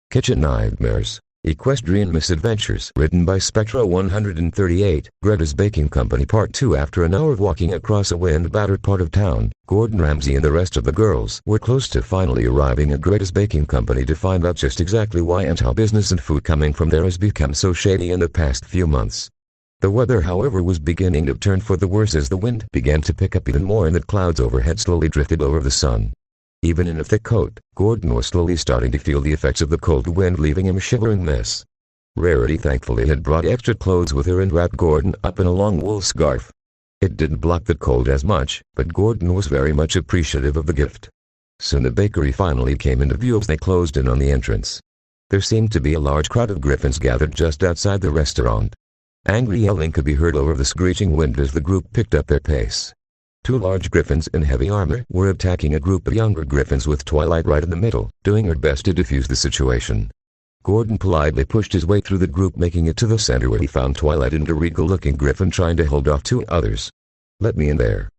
Kitchen Nightmares, Equestrian Misadventures. Written by Spectra 138, Greta's Baking Company Part 2. After an hour of walking across a wind-battered part of town, Gordon Ramsay and the rest of the girls were close to finally arriving at Greta's Baking Company to find out just exactly why and how business and food coming from there has become so shady in the past few months. The weather, however, was beginning to turn for the worse as the wind began to pick up even more and the clouds overhead slowly drifted over the sun. Even in a thick coat, Gordon was slowly starting to feel the effects of the cold wind, leaving him a shivering mess. Rarity thankfully had brought extra clothes with her and wrapped Gordon up in a long wool scarf. It didn't block the cold as much, but Gordon was very much appreciative of the gift. Soon the bakery finally came into view as they closed in on the entrance. There seemed to be a large crowd of griffins gathered just outside the restaurant. Angry yelling could be heard over the screeching wind as the group picked up their pace. Two large griffins in heavy armor were attacking a group of younger griffins with Twilight right in the middle, doing her best to defuse the situation. Gordon politely pushed his way through the group, making it to the center where he found Twilight and a regal-looking griffin trying to hold off two others. "Let me in there.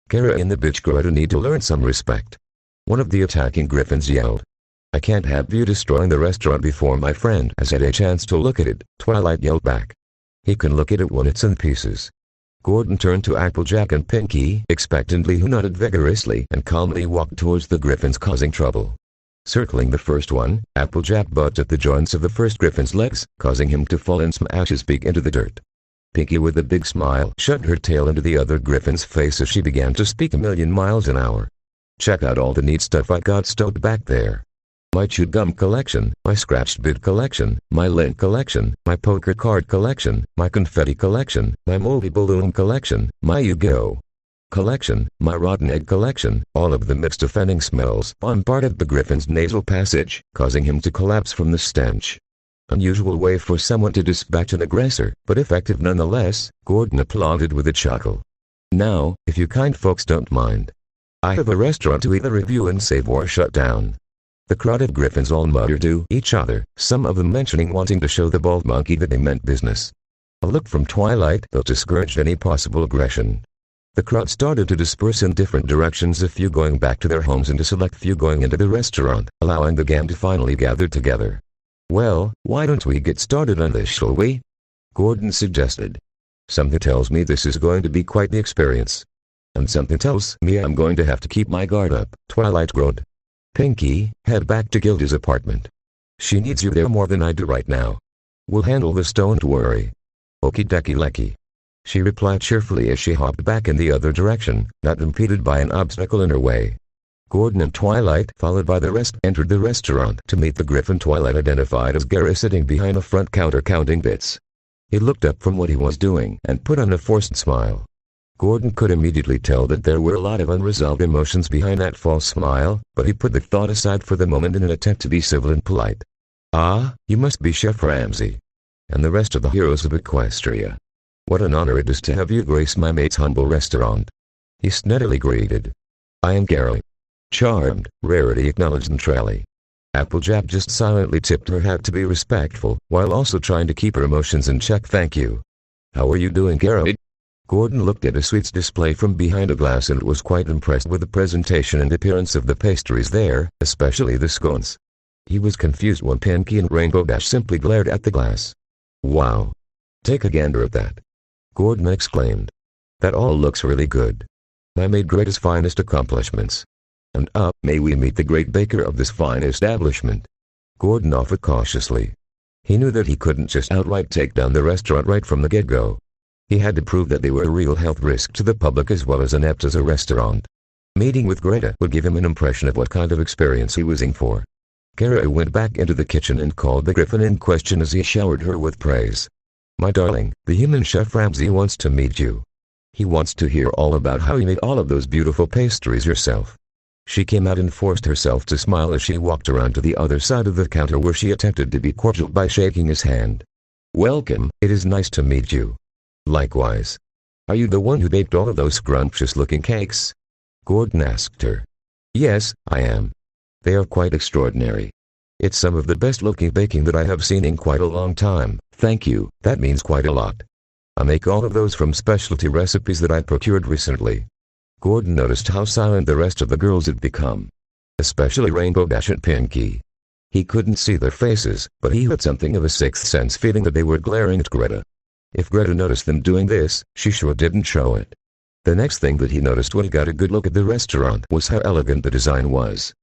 Kara and the bitch Greta need to learn some respect," one of the attacking griffins yelled. "I can't have you destroying the restaurant before my friend has had a chance to look at it," Twilight yelled back. "He can look at it when it's in pieces." Gordon turned to Applejack and Pinky expectantly, who nodded vigorously and calmly walked towards the griffins causing trouble. Circling the first one, Applejack butted at the joints of the first griffin's legs, causing him to fall and smash his beak into the dirt. Pinky, with a big smile, shoved her tail into the other griffin's face as she began to speak a million miles an hour. "Check out all the neat stuff I got stowed back there. My chewed gum collection, my scratched bid collection, my lint collection, my poker card collection, my confetti collection, my moldy balloon collection, my Yu-Gi-Oh! Collection, my rotten egg collection." All of the mixed offending smells bombarded the griffin's nasal passage, causing him to collapse from the stench. Unusual way for someone to dispatch an aggressor, but effective nonetheless, Gordon applauded with a chuckle. "Now, if you kind folks don't mind, I have a restaurant to either review and save or shut down." The crowd of griffins all muttered to each other, some of them mentioning wanting to show the bald monkey that they meant business. A look from Twilight though discouraged any possible aggression. The crowd started to disperse in different directions, a few going back to their homes and a select few going into the restaurant, allowing the gang to finally gather together. "Well, why don't we get started on this, shall we?" Gordon suggested. "Something tells me this is going to be quite the experience." "And something tells me I'm going to have to keep my guard up," Twilight groaned. "Pinky, head back to Gilda's apartment. She needs you there more than I do right now. We'll handle this, don't worry." "Okie dokie lecky," she replied cheerfully as she hopped back in the other direction, not impeded by an obstacle in her way. Gordon and Twilight, followed by the rest, entered the restaurant to meet the griffin Twilight identified as Gary, sitting behind the front counter counting bits. He looked up from what he was doing and put on a forced smile. Gordon could immediately tell that there were a lot of unresolved emotions behind that false smile, but he put the thought aside for the moment in an attempt to be civil and polite. "Ah, you must be Chef Ramsay. And the rest of the heroes of Equestria. What an honor it is to have you grace my mate's humble restaurant." He sneddily greeted. "I am Gary." "Charmed," Rarity acknowledged neutrally. Applejack just silently tipped her hat to be respectful, while also trying to keep her emotions in check. "Thank you. How are you doing, Gary?" Gordon looked at a sweets display from behind a glass and was quite impressed with the presentation and appearance of the pastries there, especially the scones. He was confused when Pinky and Rainbow Dash simply glared at the glass. "Wow. Take a gander at that," Gordon exclaimed. "That all looks really good. I made Greta's finest accomplishments. And may we meet the great baker of this fine establishment," Gordon offered cautiously. He knew that he couldn't just outright take down the restaurant right from the get-go. He had to prove that they were a real health risk to the public as well as inept as a restaurant. Meeting with Greta would give him an impression of what kind of experience he was in for. Kara went back into the kitchen and called the griffin in question as he showered her with praise. "My darling, the human Chef Ramsay wants to meet you. He wants to hear all about how you made all of those beautiful pastries yourself." She came out and forced herself to smile as she walked around to the other side of the counter, where she attempted to be cordial by shaking his hand. "Welcome, it is nice to meet you." "Likewise. Are you the one who baked all of those scrumptious-looking cakes?" Gordon asked her. "Yes, I am. They are quite extraordinary. It's some of the best-looking baking that I have seen in quite a long time, thank you, that means quite a lot. I make all of those from specialty recipes that I procured recently." Gordon noticed how silent the rest of the girls had become, especially Rainbow Dash and Pinky. He couldn't see their faces, but he had something of a sixth sense feeling that they were glaring at Greta. If Greta noticed them doing this, she sure didn't show it. The next thing that he noticed when he got a good look at the restaurant was how elegant the design was.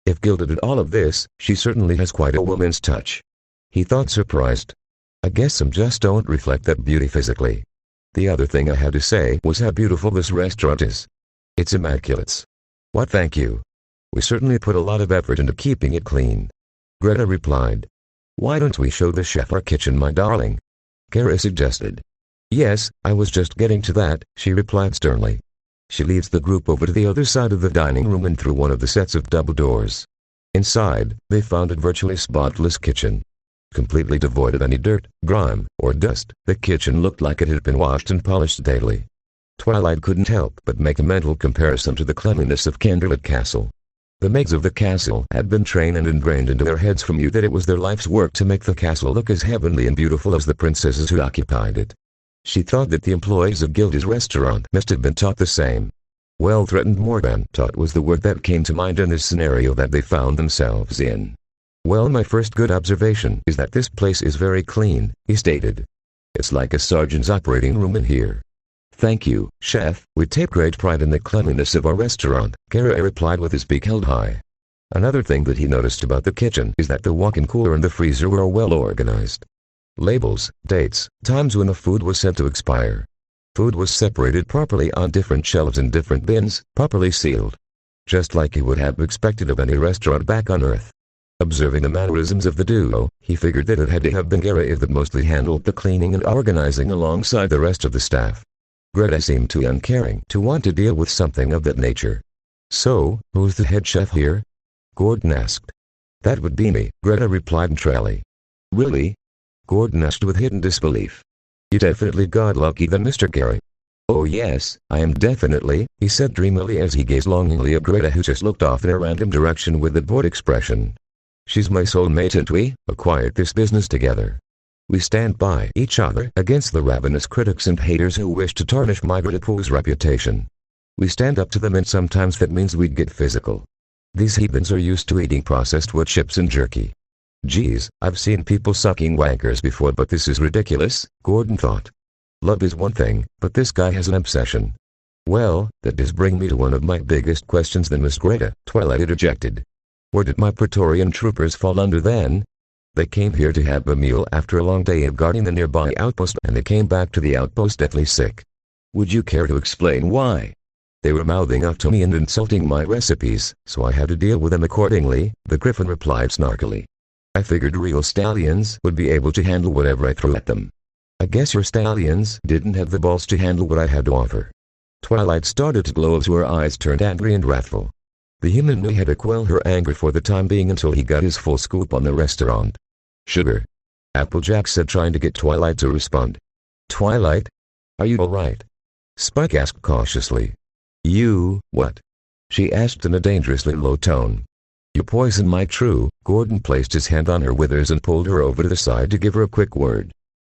If Gilda did all of this, she certainly has quite a woman's touch. He thought, surprised. I guess some just don't reflect that beauty physically. The other thing I had to say was how beautiful this restaurant is. It's immaculate. What, thank you. We certainly put a lot of effort into keeping it clean. Greta replied. Why don't we show the chef our kitchen, my darling? Kara suggested. Yes, I was just getting to that, she replied sternly. She leads the group over to the other side of the dining room and through one of the sets of double doors. Inside, they found a virtually spotless kitchen. Completely devoid of any dirt, grime, or dust, the kitchen looked like it had been washed and polished daily. Twilight couldn't help but make a mental comparison to the cleanliness of Candlelit Castle. The maids of the castle had been trained and ingrained into their heads from youth that it was their life's work to make the castle look as heavenly and beautiful as the princesses who occupied it. She thought that the employees of Gilda's restaurant must have been taught the same. Well, threatened more than taught was the word that came to mind in this scenario that they found themselves in. Well, my first good observation is that this place is very clean, he stated. It's like a sergeant's operating room in here. Thank you, chef, we take great pride in the cleanliness of our restaurant, Kara replied with his beak held high. Another thing that he noticed about the kitchen is that the walk-in cooler and the freezer were well organized. Labels, dates, times when the food was set to expire. Food was separated properly on different shelves in different bins, properly sealed. Just like he would have expected of any restaurant back on Earth. Observing the mannerisms of the duo, he figured that it had to have been Greta that mostly handled the cleaning and organizing alongside the rest of the staff. Greta seemed too uncaring to want to deal with something of that nature. So, who's the head chef here? Gordon asked. That would be me, Greta replied neutrally. Really? Gordon asked with hidden disbelief. You definitely got lucky then, Mr. Gary. Oh yes, I am definitely, he said dreamily as he gazed longingly at Greta, who just looked off in a random direction with a bored expression. She's my soulmate and we acquired this business together. We stand by each other against the ravenous critics and haters who wish to tarnish my Greta Pooh's reputation. We stand up to them, and sometimes that means we'd get physical. These heathens are used to eating processed wood chips and jerky. Geez, I've seen people sucking wankers before, but this is ridiculous, Gordon thought. Love is one thing, but this guy has an obsession. Well, that does bring me to one of my biggest questions then, Miss Greta, Twilight interjected. Where did my Praetorian troopers fall under then? They came here to have a meal after a long day of guarding the nearby outpost, and they came back to the outpost deathly sick. Would you care to explain why? They were mouthing off to me and insulting my recipes, so I had to deal with them accordingly, the Griffin replied snarkily. I figured real stallions would be able to handle whatever I threw at them. I guess your stallions didn't have the balls to handle what I had to offer. Twilight started to glow as her eyes turned angry and wrathful. The human knew he had to quell her anger for the time being until he got his full scoop on the restaurant. Sugar. Applejack said, trying to get Twilight to respond. Twilight? Are you alright? Spike asked cautiously. You, what? She asked in a dangerously low tone. You poisoned my true. Gordon placed his hand on her withers and pulled her over to the side to give her a quick word.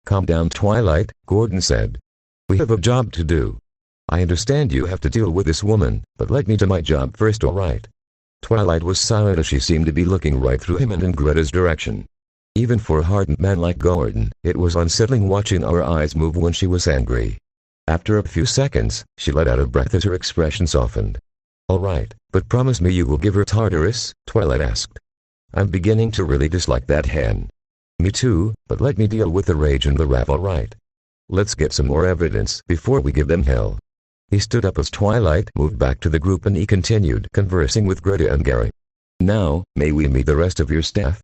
Calm down, Twilight, Gordon said. We have a job to do. I understand you have to deal with this woman, but let me do my job first, alright? Twilight was silent as she seemed to be looking right through him and in Greta's direction. Even for a hardened man like Gordon, it was unsettling watching our eyes move when she was angry. After a few seconds, she let out a breath as her expression softened. Alright, but promise me you will give her Tartarus, Twilight asked. I'm beginning to really dislike that hen. Me too, but let me deal with the rage and the wrath, alright? Let's get some more evidence before we give them hell. He stood up as Twilight moved back to the group and he continued conversing with Greta and Gary. Now, may we meet the rest of your staff?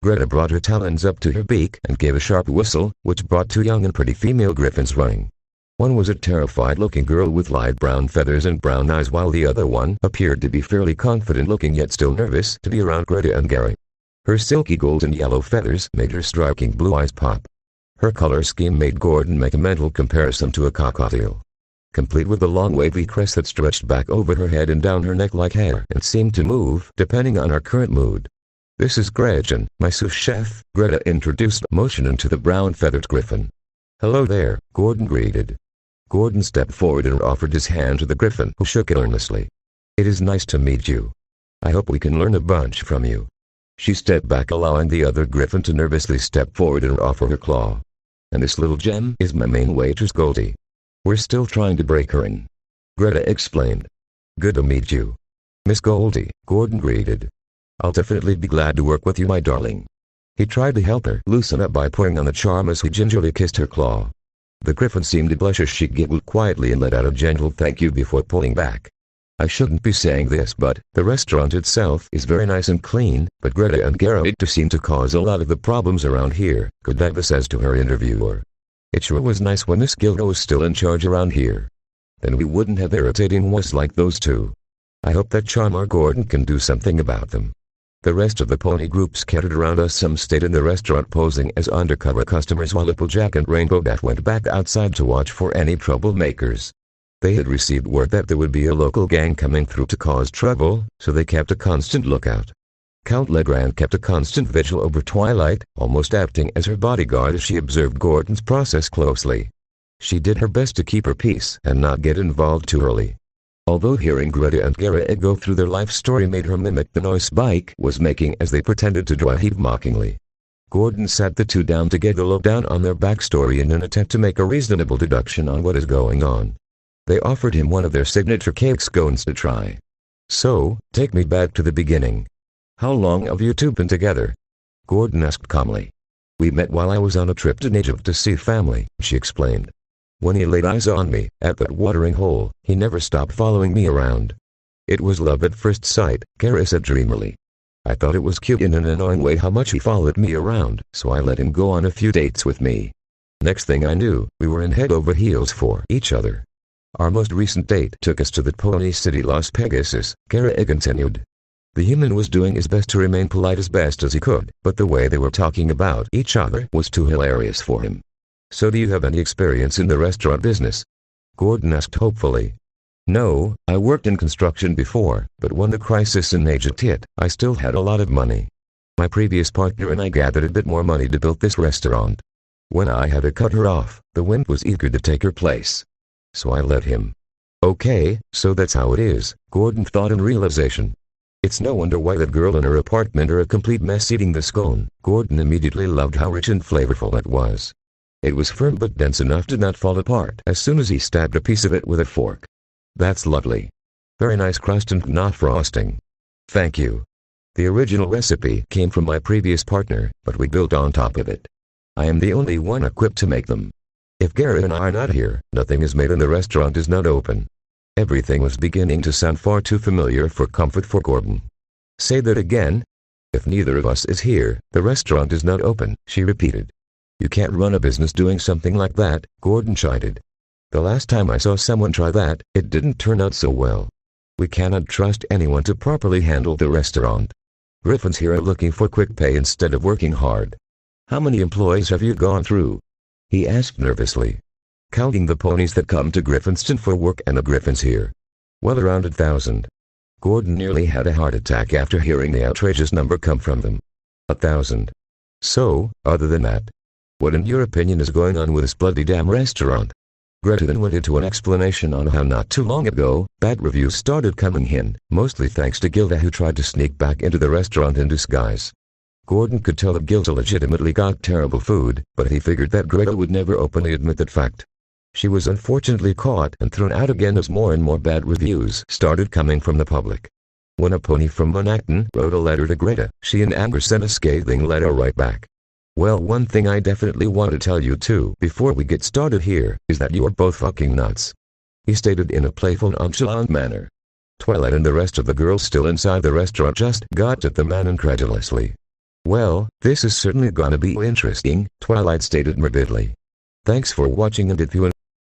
Greta brought her talons up to her beak and gave a sharp whistle, which brought two young and pretty female griffins running. One was a terrified-looking girl with light brown feathers and brown eyes, while the other one appeared to be fairly confident-looking yet still nervous to be around Greta and Gary. Her silky golden yellow feathers made her striking blue eyes pop. Her color scheme made Gordon make a mental comparison to a cockatiel. Complete with a long wavy crest that stretched back over her head and down her neck like hair and seemed to move depending on our current mood. This is Gretchen, my sous chef, Greta introduced, motioning to the brown-feathered griffin. Hello there, Gordon greeted. Gordon stepped forward and offered his hand to the griffin, who shook it earnestly. It is nice to meet you. I hope we can learn a bunch from you. She stepped back, allowing the other griffin to nervously step forward and offer her claw. "And this little gem is my main waitress, Goldie. We're still trying to break her in," Greta explained. "Good to meet you, Miss Goldie," Gordon greeted. "I'll definitely be glad to work with you, my darling." He tried to help her loosen up by pulling on the charm as he gingerly kissed her claw. The griffin seemed to blush as she giggled quietly and let out a gentle thank you before pulling back. "I shouldn't be saying this, but the restaurant itself is very nice and clean, but Greta and Greta seem to cause a lot of the problems around here," Greta says to her interviewer. "It sure was nice when Miss Gilda was still in charge around here. Then we wouldn't have irritating was like those two. I hope that Charmer Gordon can do something about them." The rest of the pony group scattered around us. Some stayed in the restaurant posing as undercover customers, while Applejack and Rainbow Dash went back outside to watch for any troublemakers. They had received word that there would be a local gang coming through to cause trouble, so they kept a constant lookout. Count Legrand kept a constant vigil over Twilight, almost acting as her bodyguard as she observed Gordon's process closely. She did her best to keep her peace and not get involved too early. Although hearing Greta and Greta go through their life story made her mimic the noise Spike was making as they pretended to drive mockingly. Gordon sat the two down to get a lowdown on their backstory in an attempt to make a reasonable deduction on what is going on. They offered him one of their signature cake scones to try. "So, take me back to the beginning. How long have you two been together?" Gordon asked calmly. "We met while I was on a trip to Egypt to see family," she explained. "When he laid eyes on me, at that watering hole, he never stopped following me around." "It was love at first sight," Kara said dreamily. "I thought it was cute in an annoying way how much he followed me around, so I let him go on a few dates with me. Next thing I knew, we were in head over heels for each other. Our most recent date took us to the Pony City Las Pegasus," Kara continued. "The human was doing his best to remain polite as best as he could, but the way they were talking about each other was too hilarious for him." "So do you have any experience in the restaurant business?" Gordon asked hopefully. "No, I worked in construction before, but when the crisis in Egypt hit, I still had a lot of money. My previous partner and I gathered a bit more money to build this restaurant. When I had to cut her off, the wimp was eager to take her place. So I let him." "Okay, so that's how it is," Gordon thought in realization. It's no wonder why that girl in her apartment are a complete mess eating the scone. Gordon immediately loved how rich and flavorful it was. It was firm but dense enough to not fall apart as soon as he stabbed a piece of it with a fork. "That's lovely. Very nice crust and not frosting. Thank you. The original recipe came from my previous partner, but we built on top of it. I am the only one equipped to make them. If Garrett and I are not here, nothing is made and the restaurant is not open." Everything was beginning to sound far too familiar for comfort for Gordon. "Say that again." "If neither of us is here, the restaurant is not open," she repeated. "You can't run a business doing something like that," Gordon chided. "The last time I saw someone try that, it didn't turn out so well. We cannot trust anyone to properly handle the restaurant. Griffins here are looking for quick pay instead of working hard." "How many employees have you gone through?" he asked nervously. "Counting the ponies that come to Griffinston for work and the griffins here. Well, around 1,000. Gordon nearly had a heart attack after hearing the outrageous number come from them. 1,000. "So, other than that, what in your opinion is going on with this bloody damn restaurant?" Greta then went into an explanation on how not too long ago, bad reviews started coming in, mostly thanks to Gilda who tried to sneak back into the restaurant in disguise. Gordon could tell that Gilda legitimately got terrible food, but he figured that Greta would never openly admit that fact. She was unfortunately caught and thrown out again as more and more bad reviews started coming from the public. When a pony from Manhattan wrote a letter to Greta, she in anger sent a scathing letter right back. "Well, one thing I definitely want to tell you too before we get started here, is that you're both fucking nuts," he stated in a playful nonchalant manner. Twilight and the rest of the girls still inside the restaurant just got at the man incredulously. "Well, this is certainly gonna be interesting," Twilight stated morbidly. "Thanks for watching, and if you